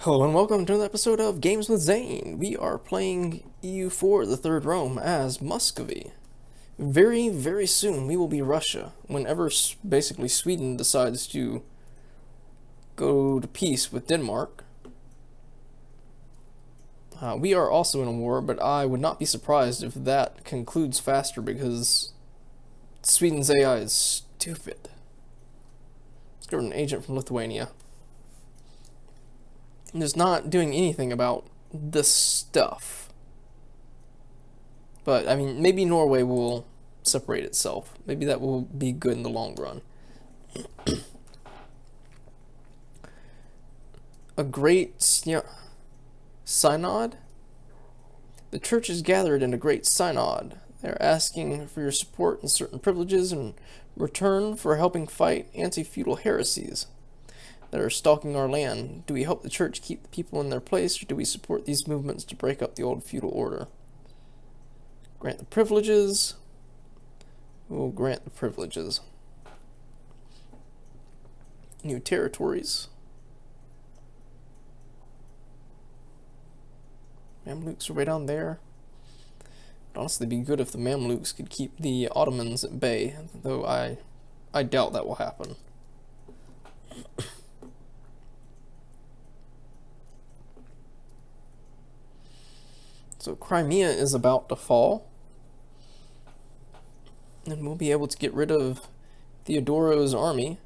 Hello and welcome to another episode of Games with Zane. We are playing EU4, the Third Rome, as Muscovy. Very, very soon we will be Russia, whenever basically Sweden decides to go to peace with Denmark. We are also in a war, but I would not be surprised if that concludes faster because Sweden's AI is stupid. Let's go to an agent from Lithuania. And is not doing anything about this stuff. But, I mean, maybe Norway will separate itself. Maybe that will be good in the long run. A great synod? The church is gathered in a great synod. They are asking for your support and certain privileges in return for helping fight anti-feudal heresies that are stalking our land. Do we help the church keep the people in their place, or do we support these movements to break up the old feudal order? Grant the privileges. We'll grant the privileges. New territories. Mamluks are way down there. It'd honestly be good if the Mamluks could keep the Ottomans at bay, though I doubt that will happen. So Crimea is about to fall, and we'll be able to get rid of Theodoro's army.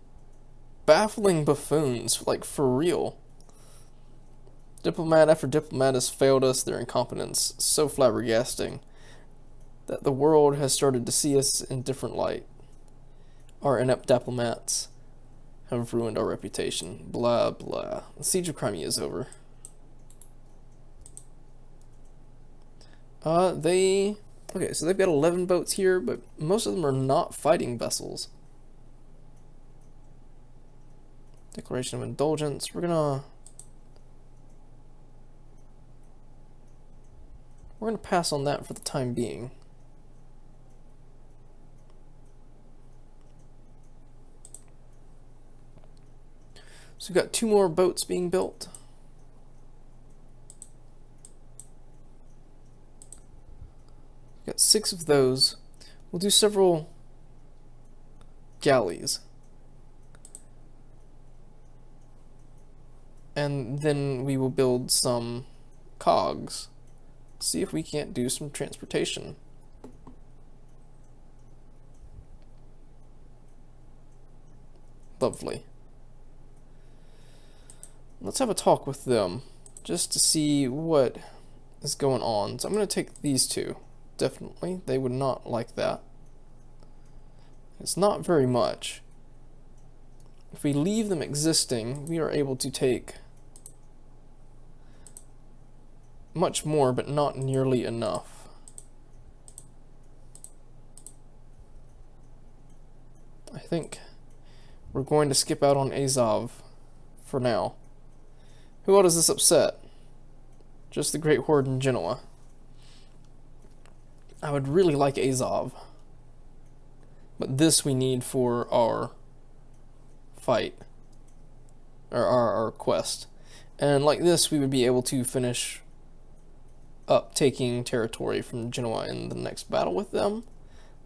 Baffling buffoons, like for real. Diplomat after diplomat has failed us, their incompetence so flabbergasting that the world has started to see us in different light. Our inept diplomats have ruined our reputation. Blah blah. The siege of Crimea is over. Okay, so they've got 11 boats here, but most of them are not fighting vessels. Declaration of Indulgence. We're gonna pass on that for the time being. So we've got 2 more boats being built. Got 6 of those. We'll do several galleys. And then we will build some cogs. See if we can't do some transportation. Lovely. Let's have a talk with them just to see what is going on. So I'm going to take these 2. Definitely, they would not like that. It's not very much. If we leave them existing, we are able to take much more, but not nearly enough. I think we're going to skip out on Azov for now. Who all does this upset? Just the Great Horde in Genoa. I would really like Azov, but this we need for our fight, or our quest. And like this, we would be able to finish up taking territory from Genoa in the next battle with them.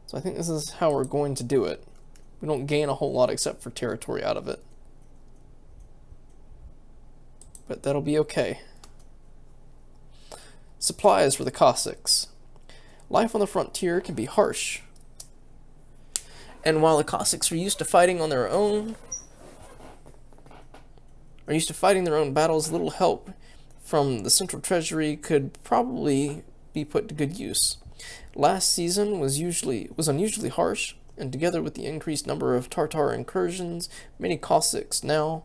So I think this is how we're going to do it. We don't gain a whole lot except for territory out of it, but that'll be okay. Supplies for the Cossacks. Life on the frontier can be harsh. And while the Cossacks are used to fighting on their own, battles, little help from the central treasury could probably be put to good use. Last season was unusually harsh, and together with the increased number of Tartar incursions, many Cossacks now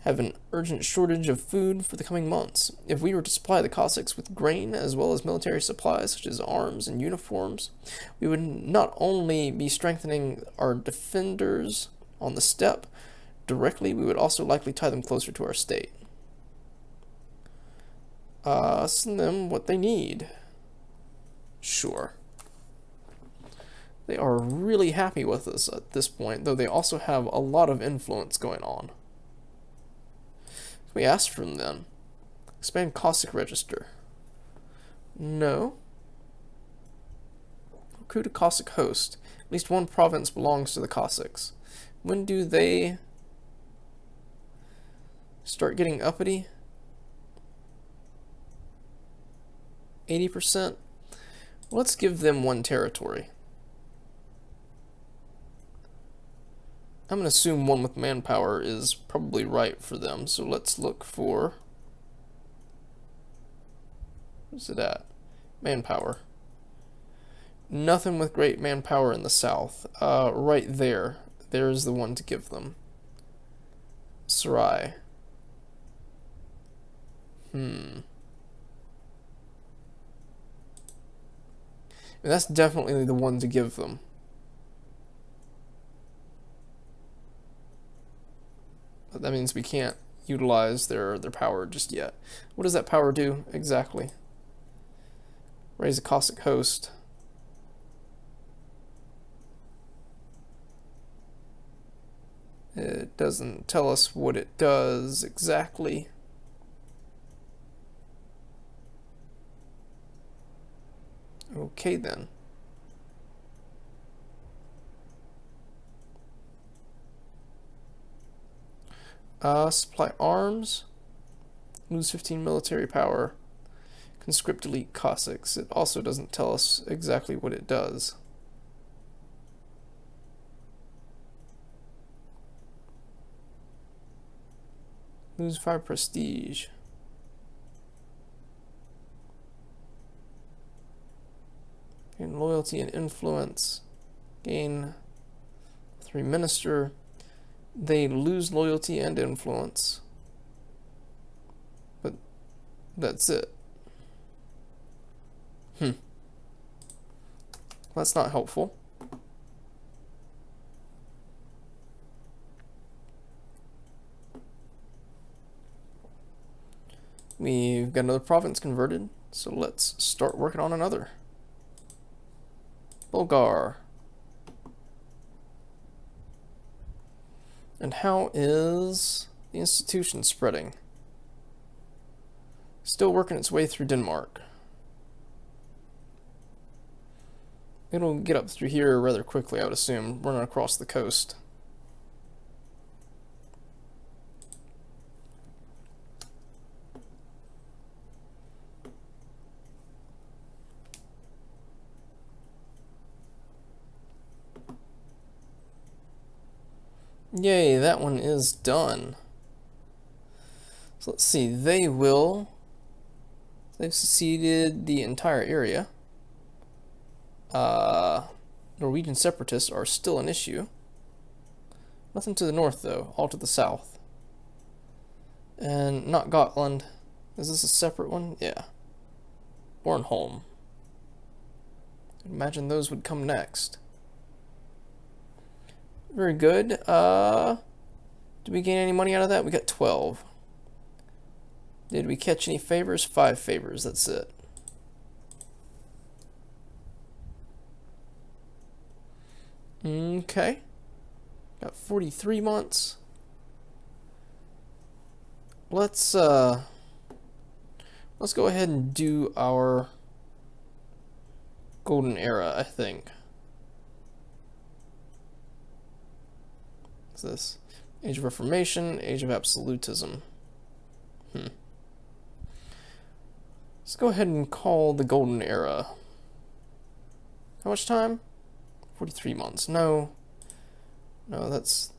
have an urgent shortage of food for the coming months. If we were to supply the Cossacks with grain as well as military supplies such as arms and uniforms, we would not only be strengthening our defenders on the steppe directly, we would also likely tie them closer to our state. Send them what they need. Sure. They are really happy with us at this point, though they also have a lot of influence going on. We asked from them. Expand Cossack register. No. Recruit a Cossack host. At least one province belongs to the Cossacks. When do they start getting uppity? 80%? Let's give them one territory. I'm going to assume one with manpower is probably right for them, so let's look for... Where's it at? Manpower. Nothing with great manpower in the south. Right there. There's the one to give them. Sarai. And that's definitely the one to give them. But that means we can't utilize their power just yet. What does that power do exactly? Raise a Cossack host. It doesn't tell us what it does exactly. Okay then. Supply arms. Lose 15 military power. Conscript elite Cossacks. It also doesn't tell us exactly what it does. Lose 5 prestige. Gain loyalty and influence. Gain 3 minister. They lose loyalty and influence. But that's it. That's not helpful. We've got another province converted, so let's start working on another. Bulgar. And how is the institution spreading? Still working its way through Denmark. It'll get up through here rather quickly, I would assume, running across the coast. Yay, that one is done. So let's see, they've seceded the entire area. Norwegian separatists are still an issue. Nothing to the north though, all to the south. And not Gotland. Is this a separate one? Yeah. Bornholm. Imagine those would come next. Very good. Did we gain any money out of that? We got 12. Did we catch any favors? 5 favors, that's it. Okay. Got 43 months. Let's go ahead and do our golden era, I think. What's this? Age of Reformation, Age of Absolutism. Let's go ahead and call the golden era. How much time? 43 months. No, that's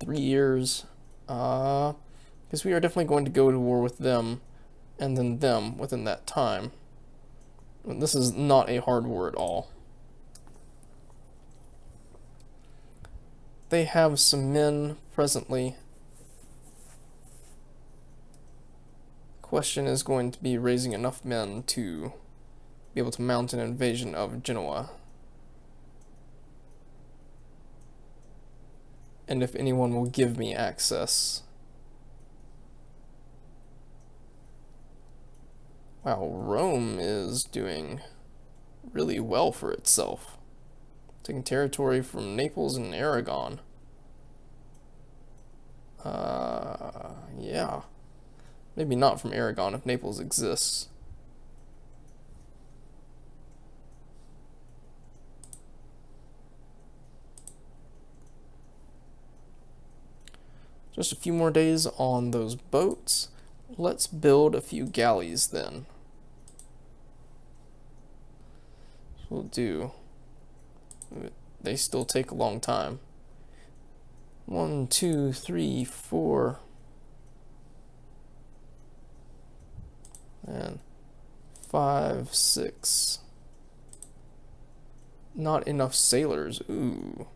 3 years. Because we are definitely going to go to war with them, and then them within that time. This is not a hard war at all. They have some men presently. Question is going to be raising enough men to be able to mount an invasion of Genoa. And if anyone will give me access. Wow, Rome is doing really well for itself. Taking territory from Naples and Aragon. Yeah. Maybe not from Aragon if Naples exists. Just a few more days on those boats. Let's build a few galleys then. We'll do. They still take a long time. 1, 2, 3, 4. And 5, 6. Not enough sailors. Ooh.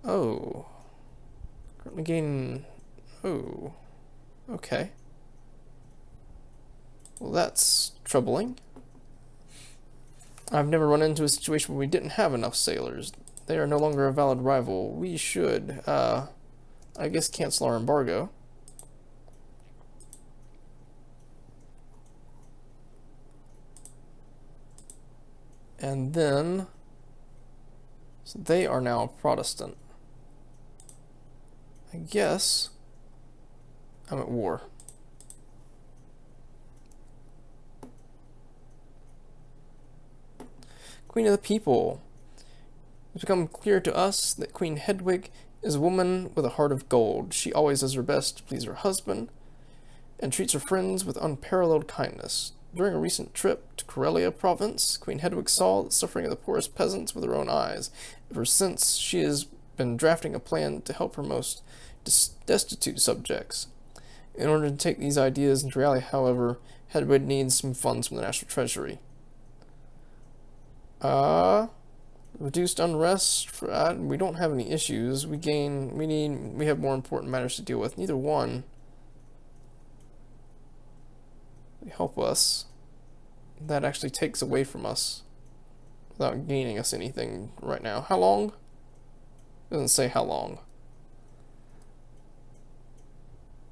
Oh. Currently gaining. Oh. Okay. Well, that's troubling. I've never run into a situation where we didn't have enough sailors. They are no longer a valid rival. We should, I guess, cancel our embargo. And then, so they are now Protestant. I guess I'm at war. Queen of the People. It's become clear to us that Queen Hedwig is a woman with a heart of gold. She always does her best to please her husband and treats her friends with unparalleled kindness. During a recent trip to Karelia province, Queen Hedwig saw the suffering of the poorest peasants with her own eyes. Ever since, she has been drafting a plan to help her most destitute subjects. In order to take these ideas into reality, however, Hedwig needs some funds from the National Treasury. Reduced unrest. We don't have any issues. We have more important matters to deal with. Neither one help us. That actually takes away from us without gaining us anything right now. How long? Doesn't say how long.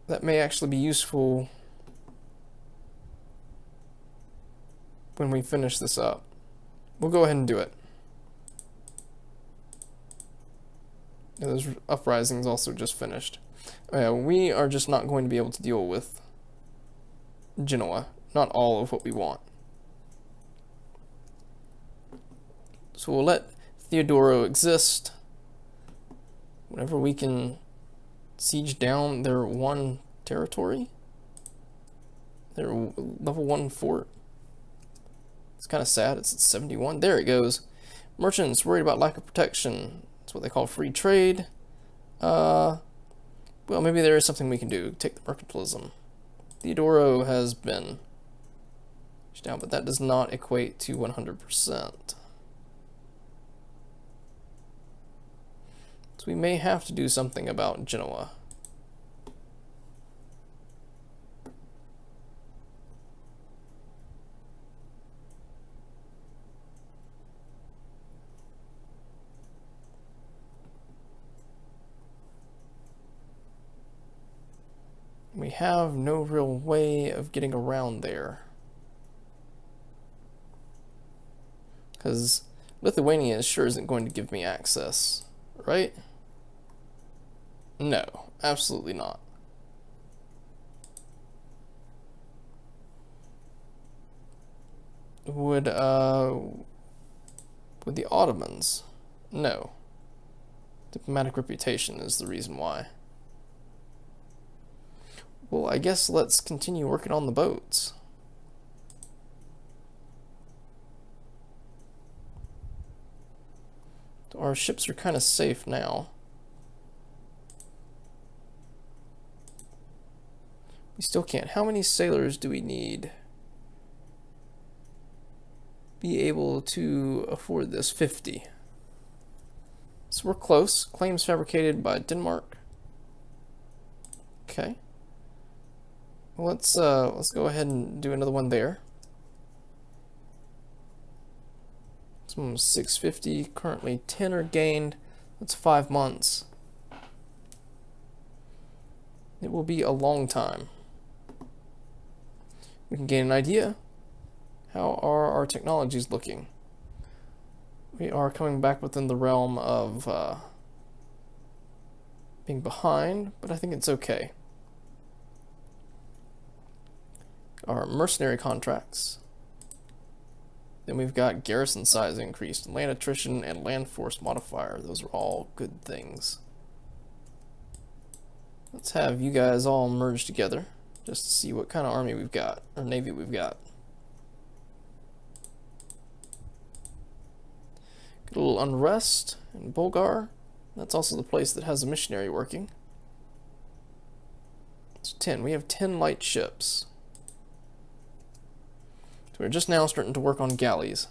That may actually be useful when we finish this up. We'll go ahead and do it. Yeah, those uprisings also just finished. We are just not going to be able to deal with Genoa. Not all of what we want. So we'll let Theodoro exist. Whenever we can siege down their one territory. Their level 1 fort. It's kind of sad. It's at 71. There it goes. Merchants worried about lack of protection. That's what they call free trade. Well, maybe there is something we can do. Take the mercantilism. Theodoro has been down, but that does not equate to 100%. So we may have to do something about Genoa. We have no real way of getting around there. Because Lithuania sure isn't going to give me access, right? No, absolutely not. Would the Ottomans? No. Diplomatic reputation is the reason why. Well, I guess let's continue working on the boats. Our ships are kind of safe now. We still can't. How many sailors do we need? Be able to afford this? 50. So we're close. Claims fabricated by Denmark. Okay. Let's go ahead and do another one there. This one was 650. Currently 10 are gained. That's 5 months. It will be a long time. We can gain an idea. How are our technologies looking? We are coming back within the realm of being behind, but I think it's okay. our mercenary contracts. Then we've got garrison size increased, land attrition, and land force modifier. Those are all good things. Let's have you guys all merge together just to see what kind of army we've got, or navy we've got. Get a little unrest in Bulgar. That's also the place that has a missionary working. It's 10. We have 10 light ships. So we're just now starting to work on galleys.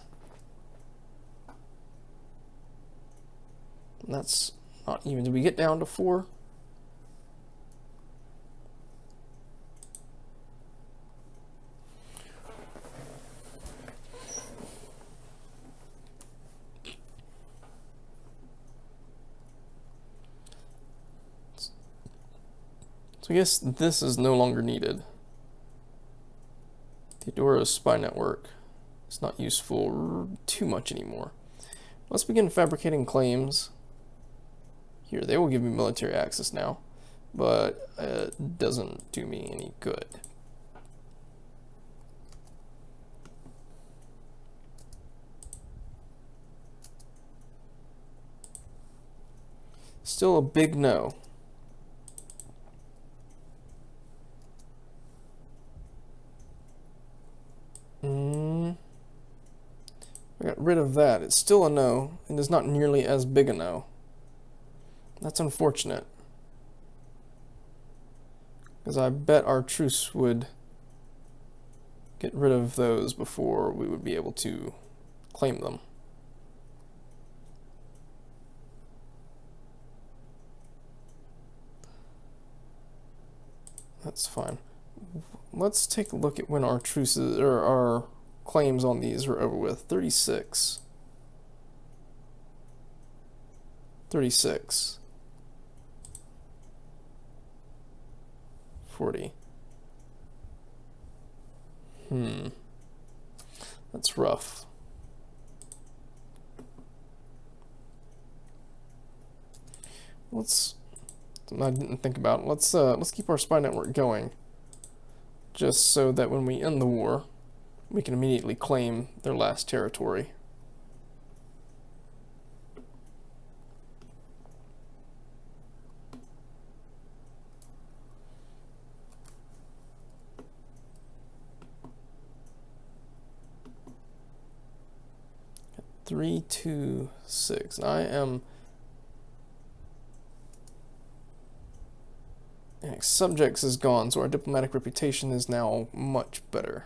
And that's not even. Did we get down to 4? So I guess this is no longer needed. Theodora's spy network is not useful too much anymore. Let's begin fabricating claims. Here, they will give me military access now, but it doesn't do me any good. Still a big no. I got rid of that. It's still a no, and is not nearly as big a no. That's unfortunate. Because I bet our truce would get rid of those before we would be able to claim them. That's fine. Let's take a look at when our truces, or our claims on these are over with. 36. 36. 40. That's rough. I didn't think about it. Let's keep our spy network going, just so that when we end the war, we can immediately claim their last territory. Three, 2, 6. Subjects is gone, so our diplomatic reputation is now much better.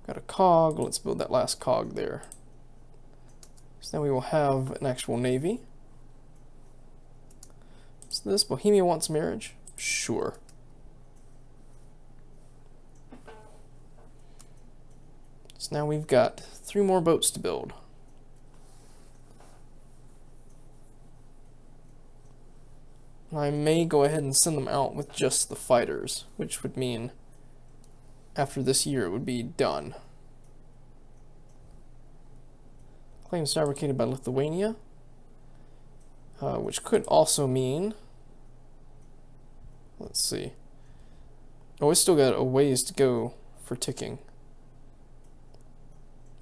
Got a cog. Let's build that last cog there. So now we will have an actual navy. So this Bohemia wants marriage? Sure. So now we've got 3 more boats to build. I may go ahead and send them out with just the fighters, which would mean after this year it would be done. Claims fabricated by Lithuania, which could also mean, let's see. Oh, we still got a ways to go for ticking.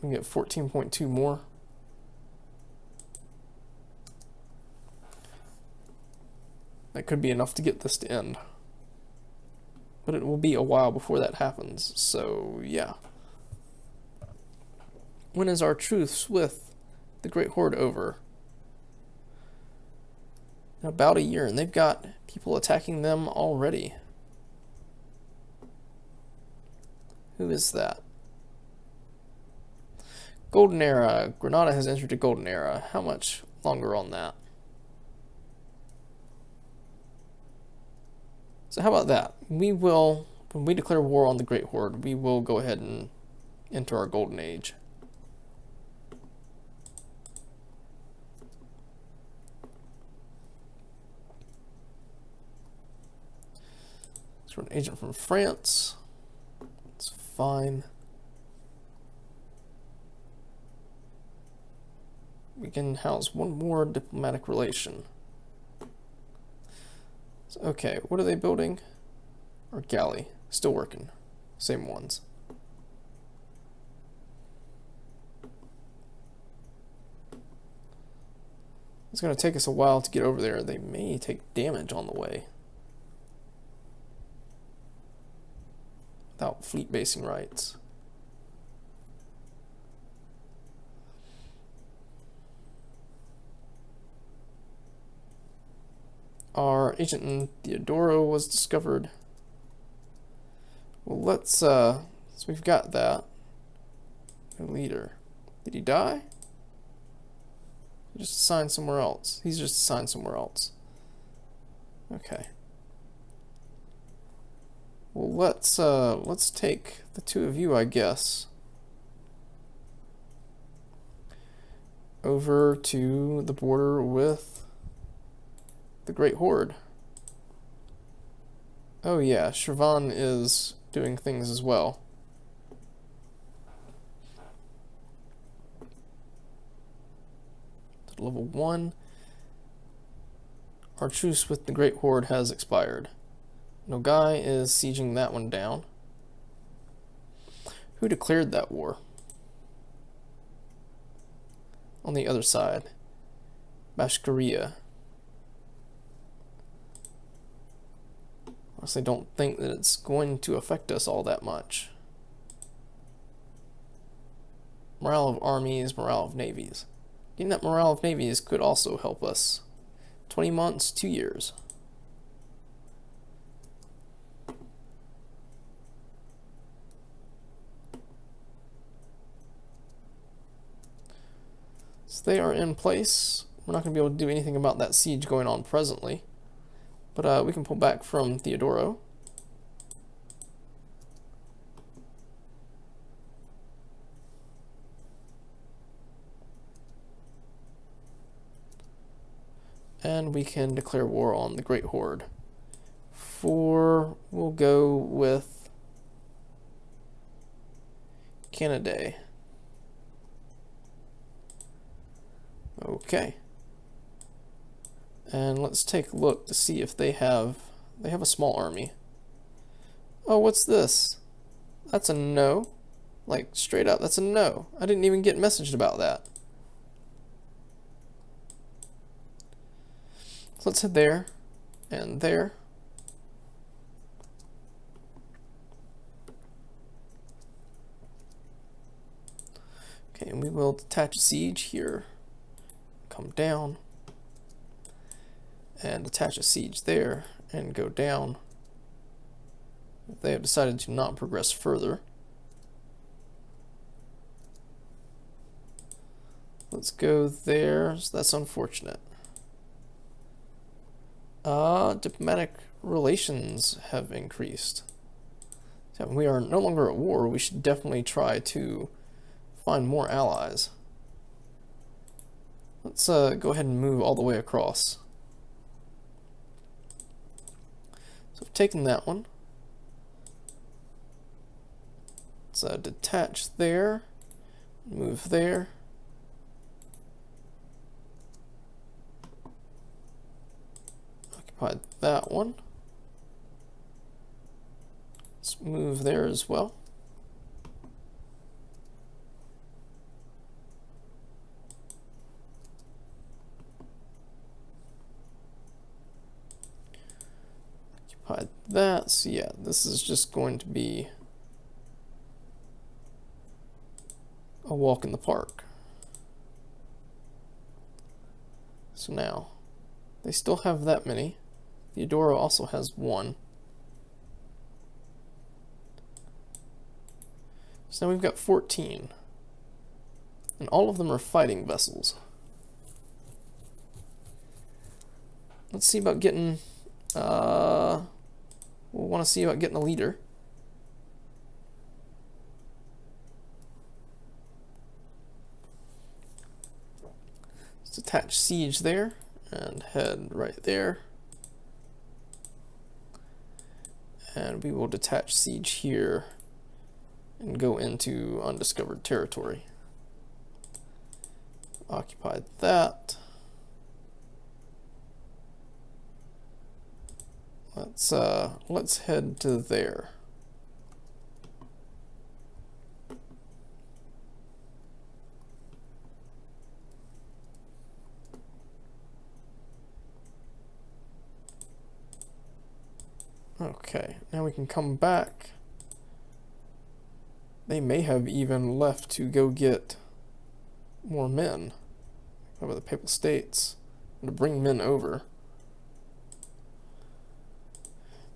We can get 14.2 more. That could be enough to get this to end. But it will be a while before that happens, so yeah. When is our truce with the Great Horde over? In about a year, and they've got people attacking them already. Who is that? Golden Era. Granada has entered a Golden Era. How much longer on that? So how about that? We will, when we declare war on the Great Horde, we will go ahead and enter our Golden Age. So we're an agent from France. It's fine. We can house one more diplomatic relation. Okay, what are they building? Or galley. Still working. Same ones. It's going to take us a while to get over there. They may take damage on the way. Without fleet basing rights. Our agent in Theodoro was discovered. Well, let's, so we've got that. A leader. Did he die? He just assigned somewhere else. He's just assigned somewhere else. Okay. Well, let's take the two of you, I guess, over to the border with the Great Horde. Oh yeah, Shirvan is doing things as well. Level 1. Our truce with the Great Horde has expired. Nogai is sieging that one down. Who declared that war? On the other side. Bashkiria. Honestly, don't think that it's going to affect us all that much. Morale of armies, morale of navies. Getting that morale of navies could also help us. 20 months, 2 years. So they are in place. We're not going to be able to do anything about that siege going on presently. But we can pull back from Theodoro. And we can declare war on the Great Horde. We'll go with Canada. Okay. And let's take a look to see if they have a small army. Oh, what's this? That's a no. Like, straight up, that's a no. I didn't even get messaged about that. So let's head there and there. Okay, and we will detach a siege here. Come down. And attach a siege there and go down. They have decided to not progress further. Let's go there. So that's unfortunate. Diplomatic relations have increased. So we are no longer at war. We should definitely try to find more allies. Let's go ahead and move all the way across. So I've taken that one. Let's detach there, move there. Occupy that one. Let's move there as well. Occupy that. So yeah, this is just going to be a walk in the park. So now, they still have that many. Theodora also has one. So now we've got 14. And all of them are fighting vessels. Let's see about getting, we'll want to see about getting a leader. Let's attach siege there and head right there. And we will detach siege here and go into undiscovered territory. Occupy that. Let's head to there. Okay, now we can come back. They may have even left to go get more men over the Papal States, and to bring men over.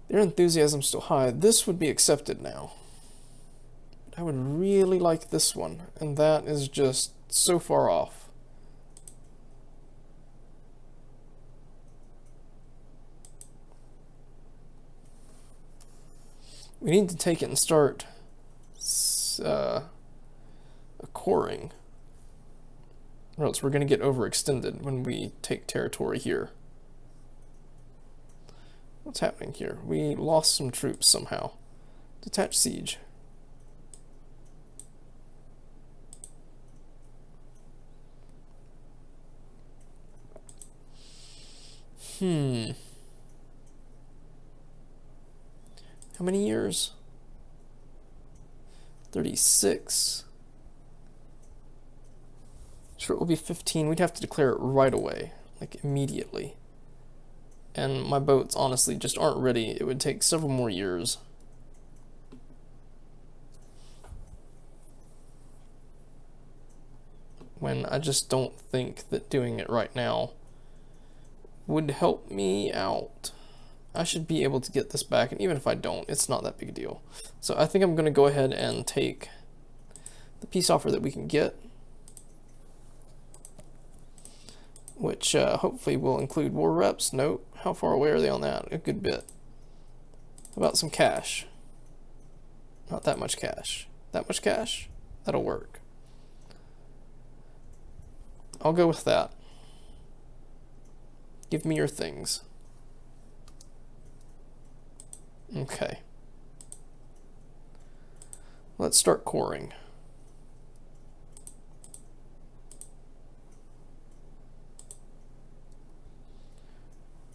Their enthusiasm's still high. This would be accepted now. I would really like this one, and that is just so far off. We need to take it and start coring, or else we're going to get overextended when we take territory here. What's happening here? We lost some troops somehow. Detach siege. How many years? 36. Sure, it will be 15. We'd have to declare it right away, like immediately. And my boats honestly just aren't ready. It would take several more years. When I just don't think that doing it right now would help me out. I should be able to get this back, and even if I don't, it's not that big a deal. So I think I'm going to go ahead and take the peace offer that we can get, which hopefully will include war reps. Nope. How far away are they on that? A good bit. How about some cash? Not that much cash. That much cash? That'll work. I'll go with that. Give me your things. Okay. Let's start coring.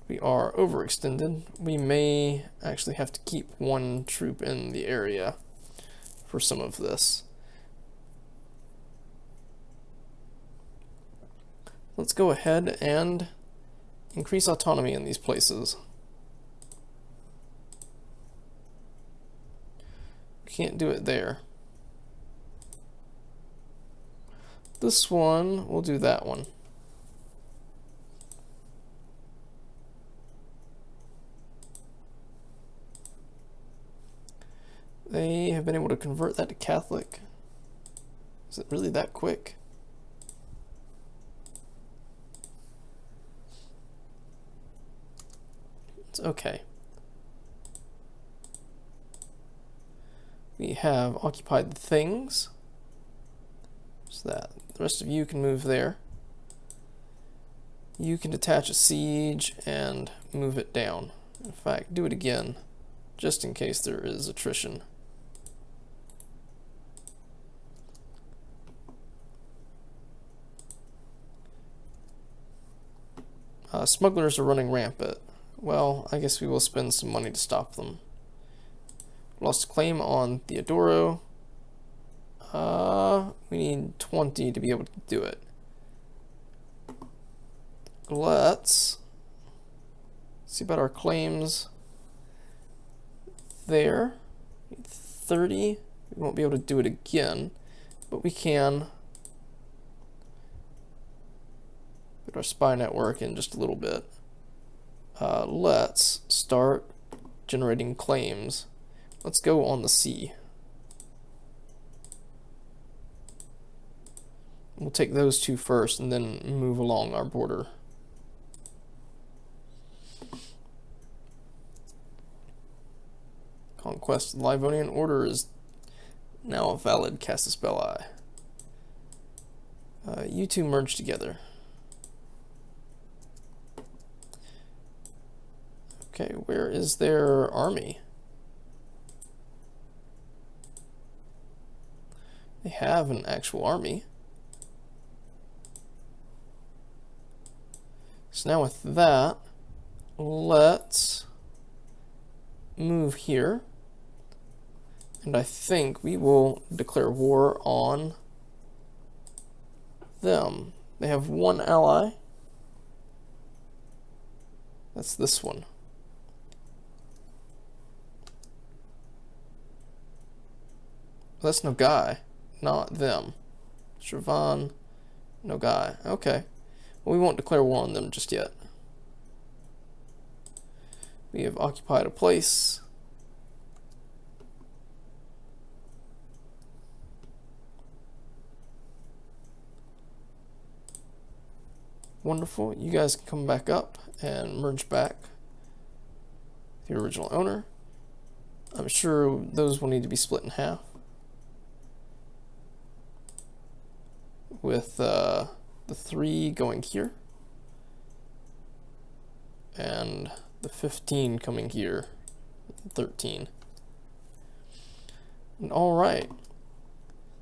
We are overextended. We may actually have to keep one troop in the area for some of this. Let's go ahead and increase autonomy in these places. Can't do it there. This one, we'll do that one. They have been able to convert that to Catholic. Is it really that quick? It's okay. We have occupied the things, so that the rest of you can move there. You can detach a siege and move it down. In fact, do it again, just in case there is attrition. Smugglers are running rampant. Well, I guess we will spend some money to stop them. Lost a claim on Theodoro. We need 20 to be able to do it. Let's see about our claims there. 30. We won't be able to do it again, but we can put our spy network in just a little bit. Let's start generating claims. Let's go on the sea. We'll take those two first and then move along our border. Conquest of the Livonian Order is now a valid casus belli. You two merge together. Okay, where is their army? They have an actual army. So now with that, let's move here. And I think we will declare war on them. They have one ally. That's this one. That's no guy, not them. Shirvan, no guy. Okay. Well, we won't declare war on them just yet. We have occupied a place. Wonderful. You guys can come back up and merge back the original owner. I'm sure those will need to be split in half, with the 3 going here and the 15 coming here, 13. And all right.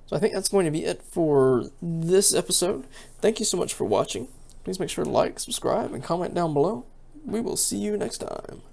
So I think that's going to be it for this episode. Thank you so much for watching. Please make sure to like, subscribe, and comment down below. We will see you next time.